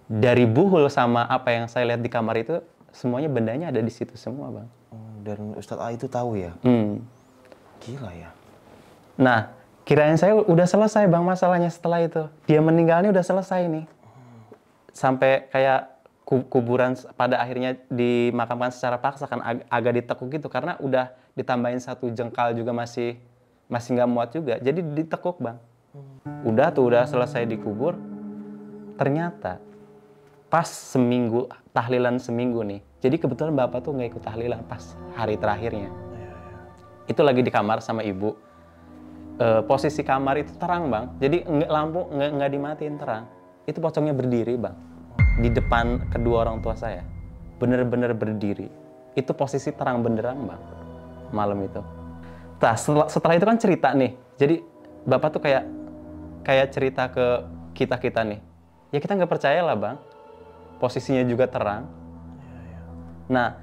dari buhul sama apa yang saya lihat di kamar itu, semuanya bendanya ada di situ semua Bang. Dan Ustadz A itu tahu ya? Gila ya. Nah, kirain saya udah selesai Bang masalahnya setelah itu. Dia meninggalnya udah selesai nih. Sampai kayak kuburan pada akhirnya dimakamkan secara paksa kan, agak ditekuk gitu karena udah ditambahin 1 jengkal juga masih nggak muat juga. Jadi ditekuk Bang. Udah selesai dikubur. Ternyata pas seminggu, tahlilan seminggu nih. Jadi kebetulan bapak tuh nggak ikut tahlilan pas hari terakhirnya. Itu lagi di kamar sama ibu. Posisi kamar itu terang Bang. Jadi lampu nggak dimatiin, terang. Itu pocongnya berdiri Bang. Di depan kedua orang tua saya. Bener-bener berdiri. Itu posisi terang benderang Bang. Malam itu. Nah setelah itu kan cerita nih. Jadi bapak tuh kayak cerita ke kita nih. Ya kita nggak percaya lah Bang. Posisinya juga terang. Nah,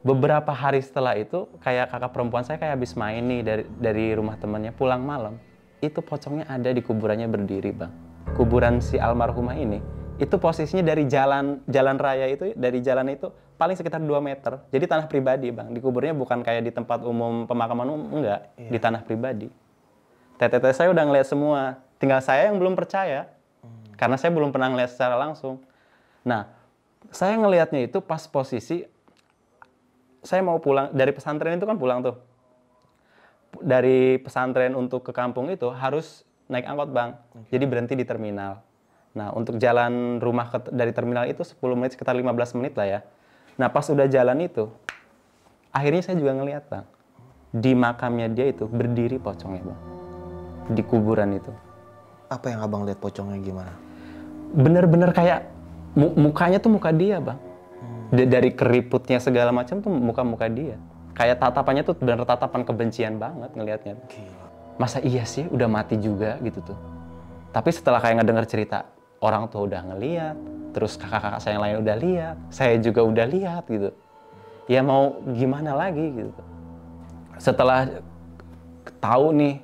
beberapa hari setelah itu, kayak kakak perempuan saya kayak habis main nih dari rumah temannya, pulang malam. Itu pocongnya ada di kuburannya berdiri Bang. Kuburan si almarhumah ini, itu posisinya dari jalan raya itu, dari jalan itu paling sekitar 2 meter. Jadi tanah pribadi Bang. Di kuburnya bukan kayak di tempat umum, pemakaman umum, enggak. Di tanah pribadi. Teteh saya udah ngeliat semua. Tinggal saya yang belum percaya. Karena saya belum pernah ngeliat secara langsung. Nah, saya ngelihatnya itu pas posisi saya mau pulang dari pesantren itu kan pulang tuh. Dari pesantren untuk ke kampung itu harus naik angkot Bang. Jadi berhenti di terminal. Nah, untuk jalan rumah dari terminal itu 10 menit, sekitar 15 menit lah ya. Nah, pas udah jalan itu, akhirnya saya juga ngelihat Bang. Di makamnya dia itu berdiri pocongnya Bang. Di kuburan itu. Apa yang abang lihat pocongnya gimana? Bener-bener kayak mukanya tuh muka dia Bang. Dari keriputnya segala macam tuh muka dia. Kayak tatapannya tuh bener tatapan kebencian banget ngelihatnya. Masa iya sih udah mati juga gitu tuh. Tapi setelah kayak ngedenger cerita, orang tua udah ngeliat, terus kakak-kakak saya yang lain udah lihat, saya juga udah lihat gitu. Ya mau gimana lagi gitu. Setelah tahu nih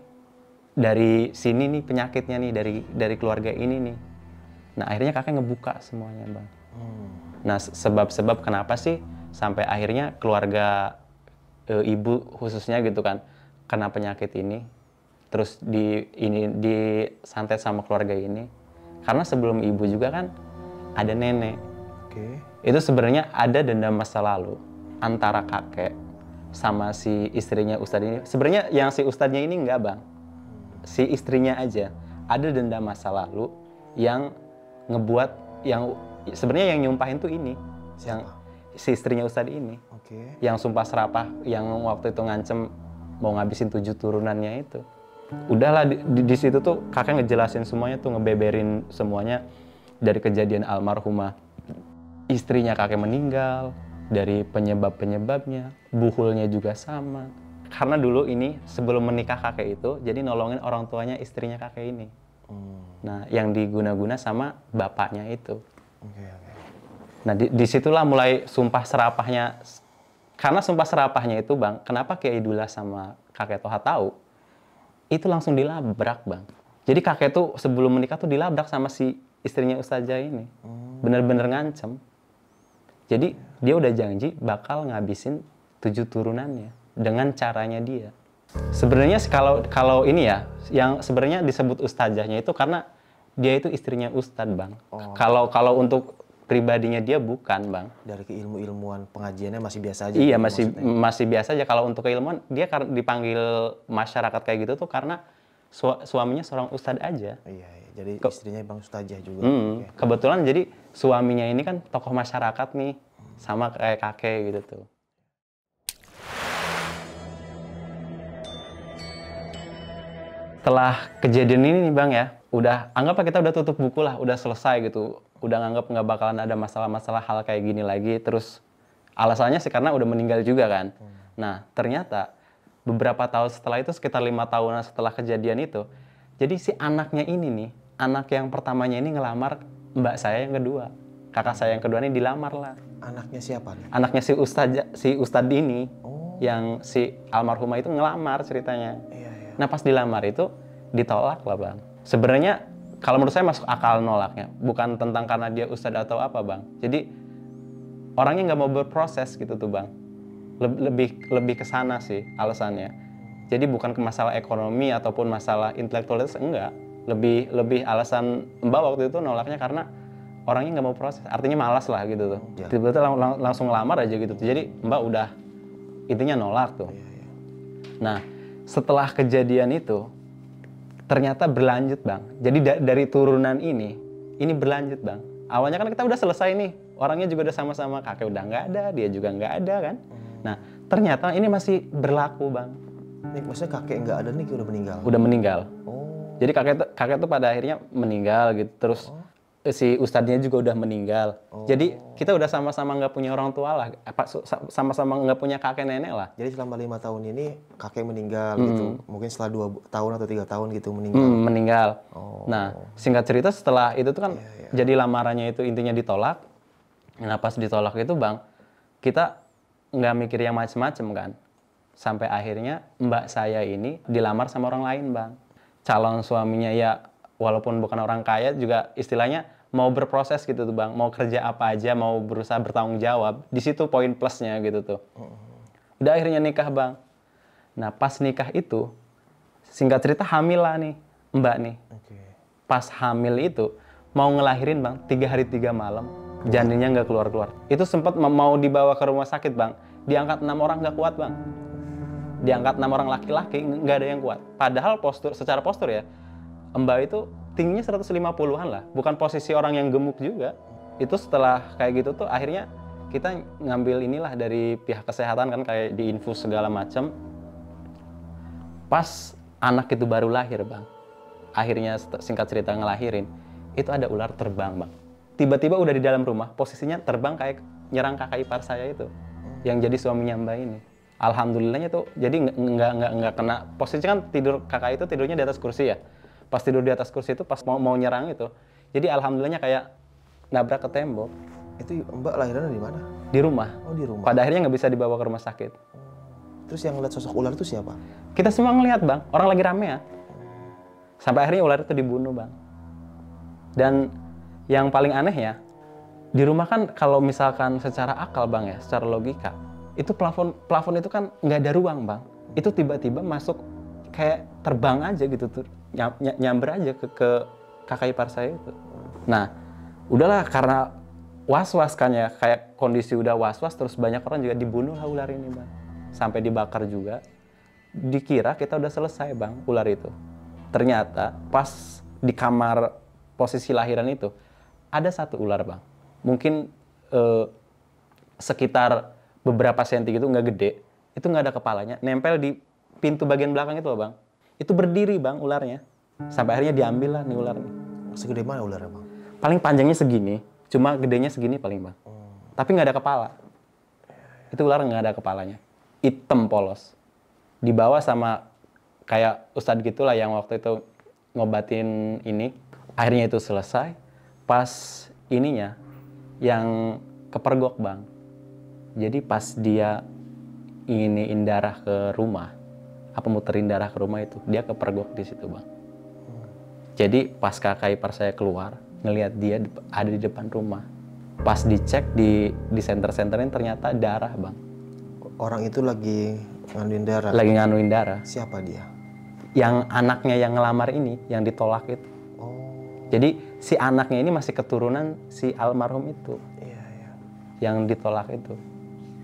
dari sini nih penyakitnya nih dari keluarga ini nih. Nah akhirnya kakek ngebuka semuanya Bang. Nah sebab-sebab kenapa sih sampai akhirnya keluarga ibu khususnya gitu kan kena penyakit ini, terus disantet sama keluarga ini. Karena sebelum ibu juga kan ada nenek. Itu sebenarnya ada dendam masa lalu antara kakek sama si istrinya Ustadz ini. Sebenarnya yang si Ustadznya ini enggak Bang. Si istrinya aja ada dendam masa lalu yang ngebuat yang sebenarnya yang nyumpahin tuh ini. Siapa? Yang si istrinya Ustadz ini. Yang sumpah serapah yang waktu itu ngancem mau ngabisin 7 turunannya itu. Udahlah di situ tuh kakek ngejelasin semuanya tuh, ngebeberin semuanya dari kejadian almarhumah istrinya kakek meninggal, dari penyebabnya, buhulnya juga sama. Karena dulu ini sebelum menikah kakek itu jadi nolongin orang tuanya istrinya kakek ini. Nah, yang diguna-guna sama bapaknya itu. Nah, disitulah mulai sumpah serapahnya. Karena sumpah serapahnya itu Bang, kenapa Kiai Dullah sama kakek Toha tahu? Itu langsung dilabrak Bang. Jadi kakek tuh sebelum menikah tuh dilabrak sama si istrinya Ustazah ini. Bener-bener ngancem. Jadi dia udah janji bakal ngabisin 7 turunannya dengan caranya dia. Sebenarnya kalau ini ya, yang sebenarnya disebut ustazahnya itu karena dia itu istrinya Ustadz Bang. Kalau untuk pribadinya dia bukan Bang. Dari keilmuan pengajiannya masih biasa aja. Iya masih biasa aja. Kalau untuk keilmuan dia dipanggil masyarakat kayak gitu tuh karena suaminya seorang ustadz aja. Iya. Jadi istrinya Bang Ustazah juga. Kebetulan jadi suaminya ini kan tokoh masyarakat nih, sama kayak kakek gitu tuh. Setelah kejadian ini nih Bang ya, anggaplah kita udah tutup buku lah, udah selesai gitu. Udah nganggap nggak bakalan ada masalah-masalah hal kayak gini lagi. Terus Alasannya sih karena udah meninggal juga kan. Nah, ternyata beberapa tahun setelah itu, sekitar 5 tahunan setelah kejadian itu, jadi si anaknya ini nih, anak yang pertamanya ini ngelamar mbak saya yang kedua. Kakak saya yang kedua ini dilamar lah. Anaknya siapa nih? Anaknya si Ustadz ini, yang si almarhumah itu ngelamar ceritanya. Nah, pas dilamar itu ditolak lah, Bang. Sebenarnya kalau menurut saya masuk akal nolaknya, bukan tentang karena dia ustadz atau apa, Bang. Jadi orangnya nggak mau berproses gitu tuh, Bang. Lebih ke sana sih alasannya. Jadi bukan ke masalah ekonomi ataupun masalah intelektualitas, enggak. Lebih alasan Mbak waktu itu nolaknya karena orangnya nggak mau proses, artinya malas lah gitu tuh. Tiba-tiba langsung ngelamar aja gitu tuh. Jadi Mbak udah intinya nolak tuh. Nah, setelah kejadian itu ternyata berlanjut, Bang. Jadi dari turunan ini berlanjut, Bang. Awalnya kan kita udah selesai nih, orangnya juga udah sama-sama, kakek udah nggak ada, dia juga nggak ada kan. Nah, ternyata ini masih berlaku, Bang. Nih, maksudnya kakek nggak ada nih, udah meninggal? Udah meninggal. Oh. Jadi kakek tuh pada akhirnya meninggal gitu. Terus si ustadznya juga udah meninggal. Jadi kita udah sama-sama nggak punya orang tua lah. Sama-sama nggak punya kakek nenek lah. Jadi selama 5 tahun ini kakek meninggal gitu. Mungkin setelah 2 tahun atau 3 tahun gitu meninggal. Meninggal. Nah, singkat cerita setelah itu tuh kan jadi lamarannya itu intinya ditolak. Nah, pas ditolak itu, Bang, kita nggak mikir yang macem-macem kan. Sampai akhirnya mbak saya ini dilamar sama orang lain, Bang. Calon suaminya ya walaupun bukan orang kaya juga istilahnya mau berproses gitu tuh, Bang. Mau kerja apa aja, mau berusaha bertanggung jawab. Di situ poin plusnya gitu tuh. Udah akhirnya nikah, Bang. Nah, pas nikah itu singkat cerita hamil lah nih mbak nih. Pas hamil itu mau ngelahirin, Bang, 3 hari 3 malam. Janinnya nggak keluar-keluar. Itu sempat mau dibawa ke rumah sakit, Bang. Diangkat 6 orang nggak kuat, Bang. Diangkat 6 orang laki-laki nggak ada yang kuat. Padahal secara postur ya, Mbak itu tingginya 150-an lah. Bukan posisi orang yang gemuk juga. Itu setelah kayak gitu tuh akhirnya kita ngambil inilah dari pihak kesehatan kan, kayak diinfus segala macam. Pas anak itu baru lahir, Bang. Akhirnya singkat cerita ngelahirin, itu ada ular terbang, Bang. Tiba-tiba udah di dalam rumah, posisinya terbang kayak nyerang kakak ipar saya itu, yang jadi suaminya Mbak ini. Alhamdulillahnya tuh, jadi nggak kena. Posisi kan kakak itu tidurnya di atas kursi ya. Pas tidur di atas kursi itu, pas mau nyerang itu, jadi alhamdulillahnya kayak nabrak ke tembok. Itu Mbak lahirannya di mana? Di rumah. Oh, di rumah. Pada akhirnya nggak bisa dibawa ke rumah sakit. Terus yang ngeliat sosok ular itu siapa? Kita semua ngelihat, Bang. Orang lagi rame ya. Sampai akhirnya ular itu dibunuh, Bang. Dan yang paling aneh ya, di rumah kan kalau misalkan secara akal, Bang ya, secara logika, itu plafon itu kan nggak ada ruang, Bang. Itu tiba-tiba masuk kayak terbang aja gitu tuh, nyamber aja ke kakak ipar saya itu. Nah, udahlah karena was-was kan ya, kayak kondisi udah was-was, terus banyak orang juga dibunuh lah ular ini, Bang. Sampai dibakar juga. Dikira kita udah selesai, Bang, ular itu. Ternyata pas di kamar posisi lahiran itu ada satu ular, Bang. Mungkin sekitar beberapa senti gitu, nggak gede. Itu nggak ada kepalanya, nempel di pintu bagian belakang itu, Bang. Itu berdiri, Bang, ularnya. Sampai akhirnya diambil lah nih ularnya. Segede mana ularnya, Bang? Paling panjangnya segini, cuma gedenya segini paling, Bang. Tapi nggak ada kepala. Itu ular nggak ada kepalanya. Hitam polos. Dibawa sama kayak ustadz gitulah yang waktu itu ngobatin ini. Akhirnya itu selesai. Pas ininya yang kepergok, Bang. Jadi pas dia ingin darah ke rumah, apa muterin darah ke rumah itu, dia kepergok di situ, Bang. Jadi pas kakak ipar saya keluar, ngelihat dia ada di depan rumah. Pas dicek di center-centerin ternyata darah, Bang. Orang itu lagi nganuin darah? Lagi nganuin darah. Siapa dia? Yang anaknya yang ngelamar ini, yang ditolak itu. Jadi si anaknya ini masih keturunan si almarhum itu. Yang ditolak itu.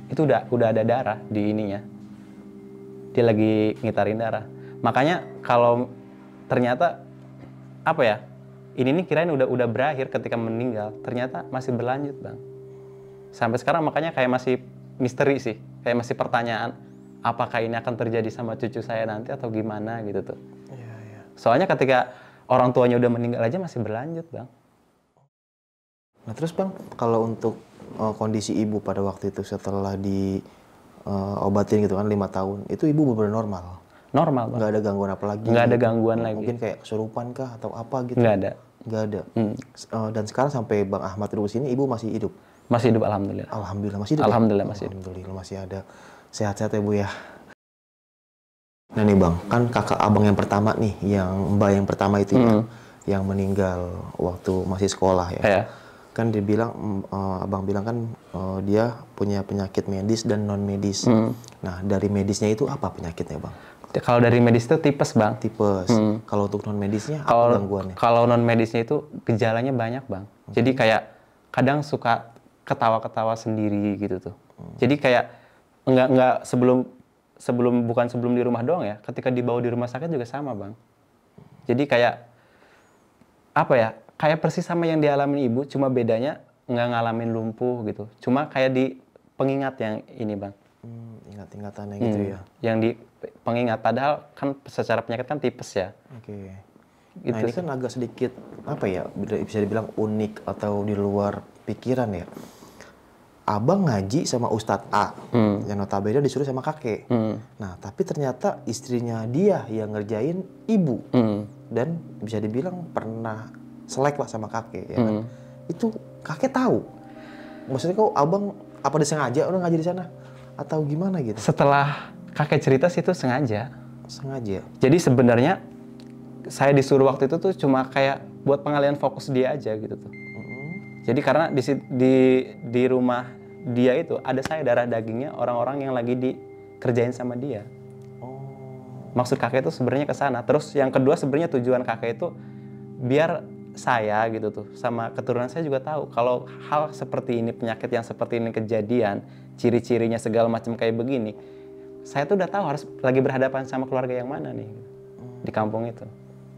Itu udah ada darah di ininya. Dia lagi ngitarin darah. Makanya kalau ternyata apa ya? Ini nih kirain udah berakhir ketika meninggal, ternyata masih berlanjut, Bang. Sampai sekarang makanya kayak masih misteri sih. Kayak masih pertanyaan, apakah ini akan terjadi sama cucu saya nanti atau gimana gitu tuh. Soalnya ketika orang tuanya udah meninggal aja masih berlanjut, Bang. Nah terus, Bang, kalau untuk kondisi ibu pada waktu itu setelah diobatin gitu kan 5 tahun? Itu ibu benar-benar normal? Normal, Bang. Nggak ada gangguan apa lagi? Nggak ada gitu? gangguan lagi. Mungkin kayak kesurupan kah atau apa gitu? Nggak ada. Nggak ada. Dan sekarang sampai Bang Ahmad duduk sini, ibu masih hidup? Masih hidup, alhamdulillah. Alhamdulillah masih hidup. Alhamdulillah masih hidup. Alhamdulillah masih ada. Sehat-sehat ya Bu ya. Nah nih Bang, kan kakak abang yang pertama nih, yang mbak yang pertama itu ya, yang meninggal waktu masih sekolah ya. Iya. Kan dia bilang, abang bilang kan dia punya penyakit medis dan non medis. Nah dari medisnya itu apa penyakitnya Bang? Kalau dari medis itu tipes, Bang. Tipes. Kalau untuk non medisnya apa gangguannya? Kalau non medisnya itu gejalanya banyak, Bang. Jadi kayak kadang suka ketawa-ketawa sendiri gitu tuh. Jadi kayak enggak bukan sebelum di rumah doang ya. Ketika dibawa di rumah sakit juga sama, Bang. Jadi kayak apa ya? Kayak persis sama yang dialami ibu, cuma bedanya nggak ngalamin lumpuh gitu. Cuma kayak di pengingat yang ini, Bang. Ingat-ingatannya gitu ya. Yang di pengingat, padahal kan secara penyakit kan tipes ya. Oke. Gitu Nah ini kan agak sedikit apa ya, bisa dibilang unik atau di luar pikiran ya. Abang ngaji sama Ustadz A, yang notabene disuruh sama kakek. Nah tapi ternyata istrinya dia yang ngerjain ibu. Dan bisa dibilang pernah selek lah sama kakek ya kan. Itu kakek tahu. Maksudnya kok abang apa disengaja udah ngaji di sana? Atau gimana gitu? Setelah kakek cerita sih itu sengaja. Sengaja? Jadi sebenarnya saya disuruh waktu itu tuh cuma kayak buat pengalihan fokus dia aja gitu tuh. Jadi karena di rumah dia itu ada saya darah dagingnya orang-orang yang lagi dikerjain sama dia. Maksud kakek itu sebenarnya ke sana. Terus yang kedua sebenarnya tujuan kakek itu biar saya gitu tuh sama keturunan saya juga tahu kalau hal seperti ini, penyakit yang seperti ini kejadian, ciri-cirinya segala macam kayak begini. Saya tuh udah tahu harus lagi berhadapan sama keluarga yang mana nih di kampung itu.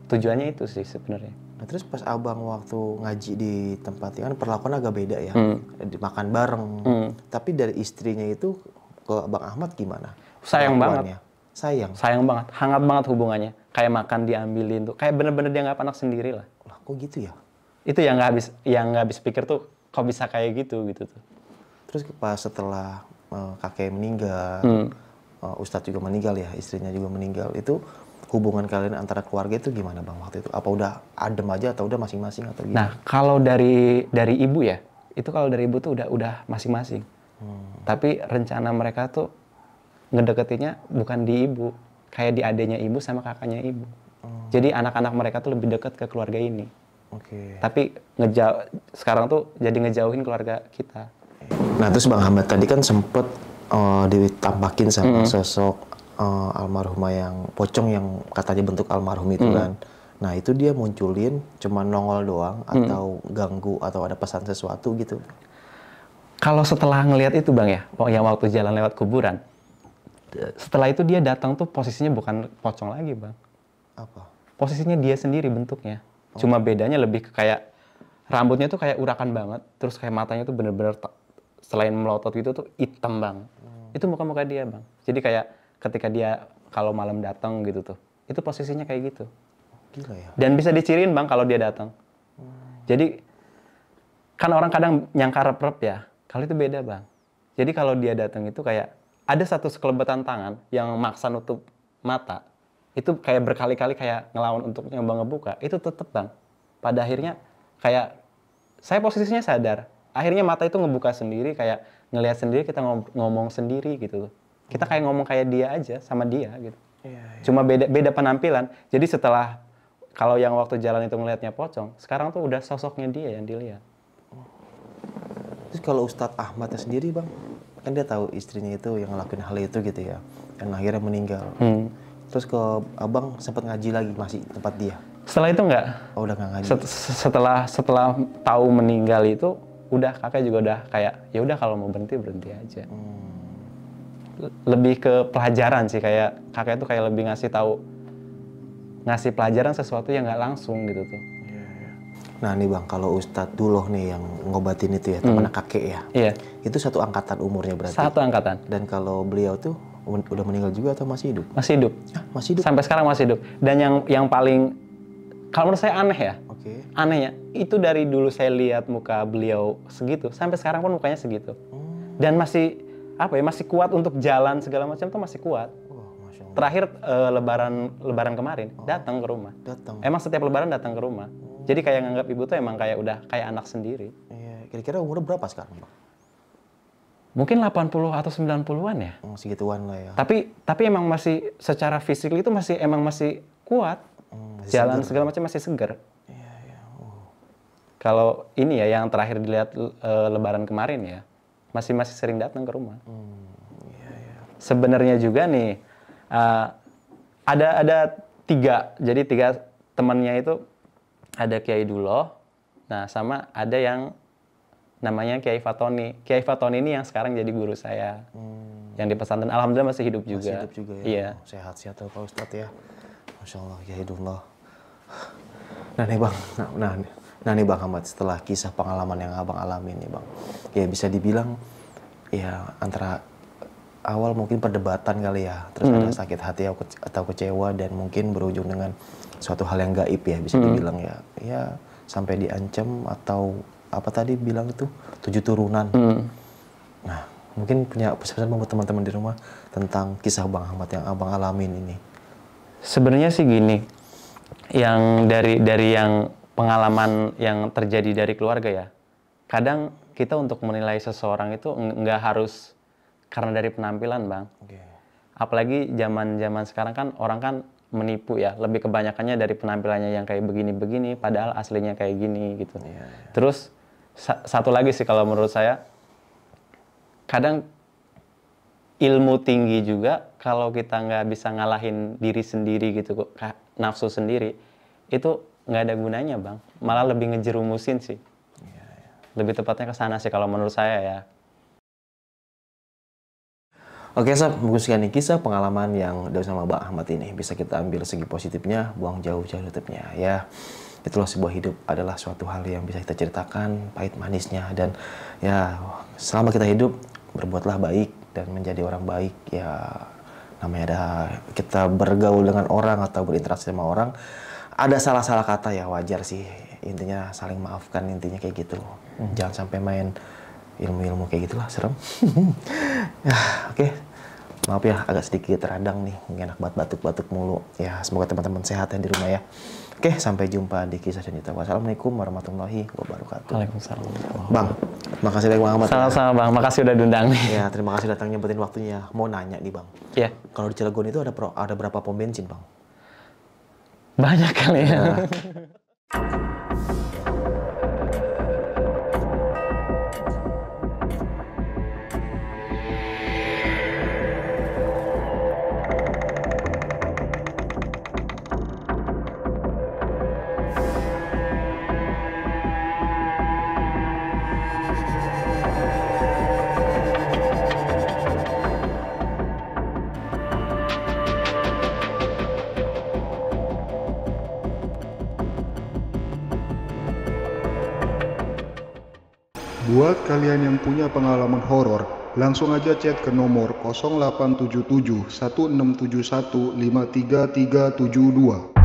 Tujuannya itu sih sebenarnya. Nah terus pas abang waktu ngaji di tempat kan perlakuan agak beda ya, dimakan bareng. Tapi dari istrinya itu ke Bang Ahmad gimana? Sayang banget. Sayang banget, hangat banget hubungannya. Kayak makan diambilin tuh, kayak bener-bener dia nggak anak sendiri lah. Lah kok gitu ya? Itu yang nggak habis pikir tuh, kok bisa kayak gitu tuh. Terus pas setelah kakek meninggal, Ustadz juga meninggal ya, istrinya juga meninggal, itu hubungan kalian antara keluarga itu gimana Bang waktu itu? Apa udah adem aja atau udah masing-masing atau gimana? Nah kalau dari ibu ya, itu kalau dari ibu tuh udah masing-masing. Tapi rencana mereka tuh ngedeketinnya bukan di ibu, kayak di adenya ibu sama kakaknya ibu. Jadi anak-anak mereka tuh lebih dekat ke keluarga ini. Tapi sekarang tuh jadi ngejauhin keluarga kita. Nah terus Bang Ahmad tadi kan sempet ditampakin sama sosok almarhumah yang pocong yang katanya bentuk almarhum itu kan. Nah itu dia munculin cuma nongol doang atau ganggu atau ada pesan sesuatu gitu? Kalau setelah ngelihat itu Bang ya, yang waktu jalan lewat kuburan, setelah itu dia datang tuh posisinya bukan pocong lagi Bang. Apa? Posisinya dia sendiri bentuknya. Cuma bedanya lebih ke kayak rambutnya tuh kayak urakan banget, terus kayak matanya tuh bener-bener selain melotot gitu tuh hitam Bang. Itu muka-muka dia Bang. Jadi kayak ketika dia kalau malam datang gitu tuh, itu posisinya kayak gitu. Gila ya. Dan bisa diciriin Bang kalau dia datang. Jadi kan orang kadang nyangka rep-rep ya, kalau itu beda Bang. Jadi kalau dia datang itu kayak ada satu sekelebetan tangan yang maksa nutup mata, itu kayak berkali-kali kayak ngelawan untuk nyoba ngebuka, itu tetep Bang. Pada akhirnya kayak saya posisinya sadar, akhirnya mata itu ngebuka sendiri, kayak ngelihat sendiri, kita ngomong sendiri gitu loh. Kita kayak ngomong kayak dia aja sama dia gitu. Cuma beda penampilan. Jadi setelah kalau yang waktu jalan itu ngelihatnya pocong, sekarang tuh udah sosoknya dia yang dilihat. Terus kalau Ustadz Ahmadnya sendiri Bang, kan dia tahu istrinya itu yang ngelakuin hal itu gitu ya, yang akhirnya meninggal. Terus ke abang sempat ngaji lagi masih tempat dia? Setelah itu enggak. Oh udah nggak ngaji. Setelah tahu meninggal itu, udah kakek juga udah kayak ya udah kalau mau berhenti aja. Lebih ke pelajaran sih, kayak kakek tuh kayak lebih ngasih pelajaran sesuatu yang nggak langsung gitu tuh. Nah nih Bang, kalau Ustadz Duloh nih yang ngobatin itu ya, teman kakek ya. Iya. Itu satu angkatan umurnya berarti? Satu angkatan. Dan kalau beliau tuh udah meninggal juga atau masih hidup? Masih hidup. Masih hidup? Sampai sekarang masih hidup. Dan yang paling, kalau menurut saya aneh ya. Oke. Aneh ya. itu dari dulu saya lihat muka beliau segitu, sampai sekarang pun mukanya segitu. Dan masih masih kuat untuk jalan segala macam tuh masih kuat. Masya Allah. Terakhir lebaran kemarin datang ke rumah. Emang setiap lebaran datang ke rumah. Jadi kayak nganggap ibu tuh emang kayak udah kayak anak sendiri. Iya, kira-kira umurnya berapa sekarang, Bang? Mungkin 80 atau 90-an ya. Segituan lah ya. Tapi emang masih secara fisik itu masih kuat. Jalan segala macam masih seger. Iya. Kalau ini ya yang terakhir dilihat lebaran kemarin ya, masih sering datang ke rumah. Sebenarnya juga nih ada 3. Jadi 3 temannya itu ada Kiai Duloh, nah sama ada yang namanya Kiai Fatoni. Kiai Fatoni ini yang sekarang jadi guru saya. Yang di pesantren, alhamdulillah masih hidup juga. Masih hidup juga ya. Iya. Sehat-sehat Pak Ustadz ya. Masya Allah, Kiai Duloh. Nah nih Bang, nah nih Bang Ahmad, setelah kisah pengalaman yang Abang alamin nih Bang, ya bisa dibilang ya antara awal mungkin perdebatan kali ya, terus ada sakit hati atau kecewa dan mungkin berujung dengan suatu hal yang gaib ya, bisa dibilang ya sampai diancam atau apa tadi bilang itu 7 turunan. Nah mungkin punya pesan buat teman-teman di rumah tentang kisah Bang Ahmad yang Abang alamin ini. Sebenarnya sih gini, yang dari yang pengalaman yang terjadi dari keluarga ya, kadang kita untuk menilai seseorang itu nggak harus karena dari penampilan, Bang. Apalagi zaman sekarang kan orang kan menipu ya, lebih kebanyakannya dari penampilannya yang kayak begini-begini, padahal aslinya kayak gini gitu. Terus satu lagi sih kalau menurut saya, kadang ilmu tinggi juga kalau kita nggak bisa ngalahin diri sendiri gitu, nafsu sendiri, itu nggak ada gunanya, Bang. Malah lebih ngejerumusin sih. Lebih tepatnya ke sana sih kalau menurut saya ya. Oke Sob, mungkin sekian nih kisah pengalaman yang dari sama Bang Ahmad ini. Bisa kita ambil segi positifnya, buang jauh-jauh tutupnya ya. Itulah sebuah hidup adalah suatu hal yang bisa kita ceritakan, pahit manisnya. Dan ya selama kita hidup, berbuatlah baik dan menjadi orang baik. Ya namanya ada kita bergaul dengan orang atau berinteraksi sama orang, ada salah-salah kata ya wajar sih. Intinya saling maafkan, intinya kayak gitu. Jangan sampai main ilmu-ilmu kayak gitulah, serem. Ya, oke. Maaf ya, agak sedikit radang nih. Enak banget batuk-batuk mulu. Ya, semoga teman-teman sehat ya di rumah ya. Oke, sampai jumpa di Kisah dan Cerita. Wassalamualaikum warahmatullahi wabarakatuh. Waalaikumsalam. Bang, makasih banyak Bang Ahmad. Sama-sama, Bang. Makasih udah diundang nih. Ya, terima kasih datang nyempetin waktunya. Mau nanya nih, Bang. Iya. Kalau di Cilegon itu ada berapa pom bensin, Bang? Banyak kali ya. Buat kalian yang punya pengalaman horor, langsung aja chat ke nomor 0877 1671 53372.